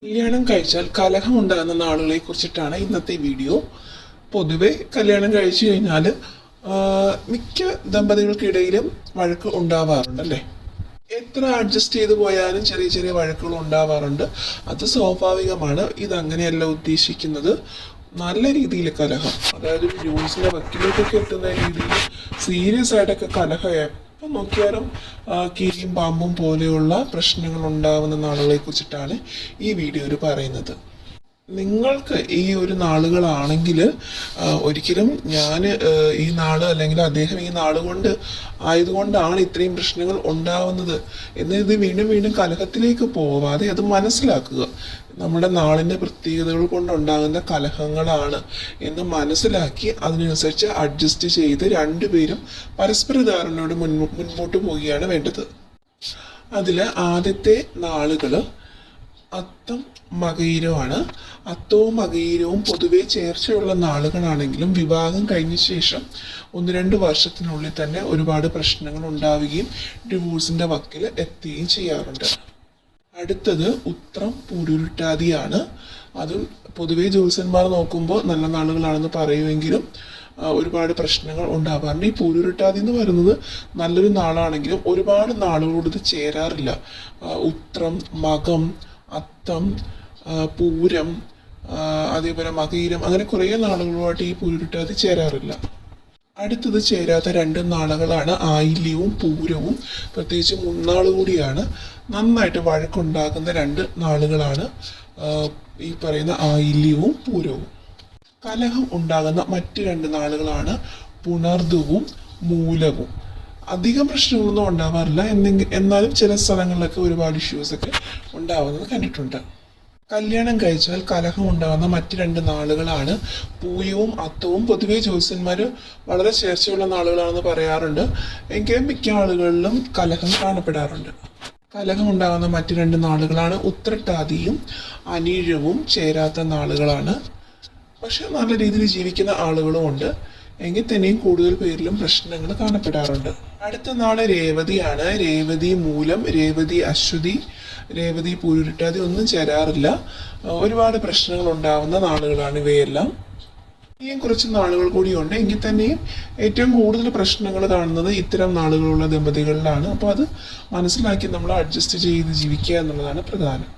കല്യാണം കഴിച്ചാൽ കലഹം ഉണ്ടാകുന്ന നാളുകളെ കുറിച്ചിട്ടാണ് ഇന്നത്തെ വീഡിയോ. പൊതുവെ കല്യാണം കഴിച്ചു കഴിഞ്ഞാൽ മിക്ക ദമ്പതികൾക്കിടയിലും വഴക്ക് ഉണ്ടാവാറുണ്ട് അല്ലേ. എത്ര അഡ്ജസ്റ്റ് ചെയ്തു പോയാലും ചെറിയ ചെറിയ വഴക്കുകൾ ഉണ്ടാവാറുണ്ട്. അത് സ്വാഭാവികമാണ്. ഇതങ്ങനെയല്ല ഉദ്ദേശിക്കുന്നത്. നല്ല രീതിയിൽ കലഹം, അതായത് ന്യൂസിന്റെ വക്കിലേക്കൊക്കെ എത്തുന്ന രീതിയിൽ സീരിയസ് ആയിട്ടൊക്കെ കലഹം എപ്പം നോക്കിയാലും കീരിയും പാമ്പും പോലെയുള്ള പ്രശ്നങ്ങൾ ഉണ്ടാവുന്ന നാളുകളെ കുറിച്ചിട്ടാണ് ഈ വീഡിയോയിൽ പറയുന്നത്. നിങ്ങൾക്ക് ഈ ഒരു നാളുകളാണെങ്കിൽ ഒരിക്കലും ഞാൻ ഈ നാള് അല്ലെങ്കിൽ അദ്ദേഹം ഈ നാളുകൊണ്ട് ആയതുകൊണ്ടാണ് ഇത്രയും പ്രശ്നങ്ങൾ ഉണ്ടാവുന്നത് എന്ന് ഇത് വീണ്ടും വീണ്ടും കലഹത്തിലേക്ക് പോവാതെ അത് മനസ്സിലാക്കുക. നമ്മുടെ നാളിൻ്റെ പ്രത്യേകതകൾ കൊണ്ടുണ്ടാകുന്ന കലഹങ്ങളാണ് എന്ന് മനസ്സിലാക്കി അതിനനുസരിച്ച് അഡ്ജസ്റ്റ് ചെയ്ത് രണ്ടുപേരും പരസ്പര ധാരണയോട് മുൻപോട്ട് പോവുകയാണ് വേണ്ടത്. അതിൽ ആദ്യത്തെ നാളുകൾ അത്തം മകയിരമാണ്. അത്തവും മകയിരവും പൊതുവെ ചേർച്ചയുള്ള നാളുകളാണെങ്കിലും വിവാഹം കഴിഞ്ഞ ശേഷം 1-2 വർഷത്തിനുള്ളിൽ തന്നെ ഒരുപാട് പ്രശ്നങ്ങൾ ഉണ്ടാവുകയും ഡിവോഴ്സിന്റെ വക്കിൽ എത്തുകയും ചെയ്യാറുണ്ട്. അടുത്തത് ഉത്രം പൂരുരുട്ടാതിയാണ്. അതും പൊതുവെ ജ്യോത്സ്യന്മാർ നോക്കുമ്പോൾ നല്ല നാളുകളാണെന്ന് പറയുമെങ്കിലും ഒരുപാട് പ്രശ്നങ്ങൾ ഉണ്ടാവാറുണ്ട്. ഈ പൂരുരുട്ടാതി എന്ന് പറയുന്നത് നല്ലൊരു നാളാണെങ്കിലും ഒരുപാട് നാളുകളോട് ഇത് ചേരാറില്ല. ഉത്രം, മകം, അത്തം, പൂരം, അതേപോലെ മകയിരം, അങ്ങനെ കുറേ നാളുകളുമായിട്ട് ഈ പൂരുരുട്ടാതി ചേരാറില്ല. അടുത്തത് ചേരാത്ത 2 നാളുകളാണ് ആയില്യവും പൂരവും. പ്രത്യേകിച്ച് മുന്നാൾ കൂടിയാണ്. നന്നായിട്ട് വഴക്കുണ്ടാകുന്ന 2 നാളുകളാണ് ഈ പറയുന്ന ആയില്യവും പൂരവും. കലഹം ഉണ്ടാകുന്ന മറ്റ് 2 നാളുകളാണ് പുണർദവും മൂലവും. അധികം പ്രശ്നങ്ങളൊന്നും ഉണ്ടാവാറില്ല, എന്നാലും ചില സ്ഥലങ്ങളിലൊക്കെ ഒരുപാട് ഇഷ്യൂസൊക്കെ ഉണ്ടാവുന്നത് കണ്ടിട്ടുണ്ട്. കല്യാണം കഴിച്ചാൽ കലഹം ഉണ്ടാകുന്ന മറ്റ് 2 നാളുകളാണ് പൂയവും അത്തവും. പൊതുവെ ജ്യോത്സ്യന്മാർ വളരെ ചേർച്ചയുള്ള നാളുകളാണെന്ന് പറയാറുണ്ട്, എങ്കിലും മിക്ക ആളുകളിലും കലഹം കാണപ്പെടാറുണ്ട്. കലഹം ഉണ്ടാകുന്ന മറ്റ് 2 നാളുകളാണ് ഉത്രട്ടാതിയും അനിഴവും. ചേരാത്ത നാളുകളാണ്, പക്ഷെ നല്ല രീതിയിൽ ജീവിക്കുന്ന ആളുകളും ഉണ്ട്. എങ്കിൽ തന്നെയും കൂടുതൽ പേരിലും പ്രശ്നങ്ങൾ കാണപ്പെടാറുണ്ട്. അടുത്ത നാള് രേവതിയാണ്. രേവതി മൂലം, രേവതി അശ്വതി, രേവതി പൂരുരുട്ടാതി ഒന്നും ചേരാറില്ല. ഒരുപാട് പ്രശ്നങ്ങൾ ഉണ്ടാവുന്ന നാളുകളാണ് ഇവയെല്ലാം. ഇനിയും കുറച്ച് നാളുകൾ കൂടിയുണ്ട്. എങ്കിൽ തന്നെയും ഏറ്റവും കൂടുതൽ പ്രശ്നങ്ങൾ കാണുന്നത് ഇത്തരം നാളുകളുള്ള ദമ്പതികളിലാണ്. അപ്പോൾ അത് മനസ്സിലാക്കി നമ്മൾ അഡ്ജസ്റ്റ് ചെയ്ത് ജീവിക്കുക എന്നുള്ളതാണ് പ്രധാനം.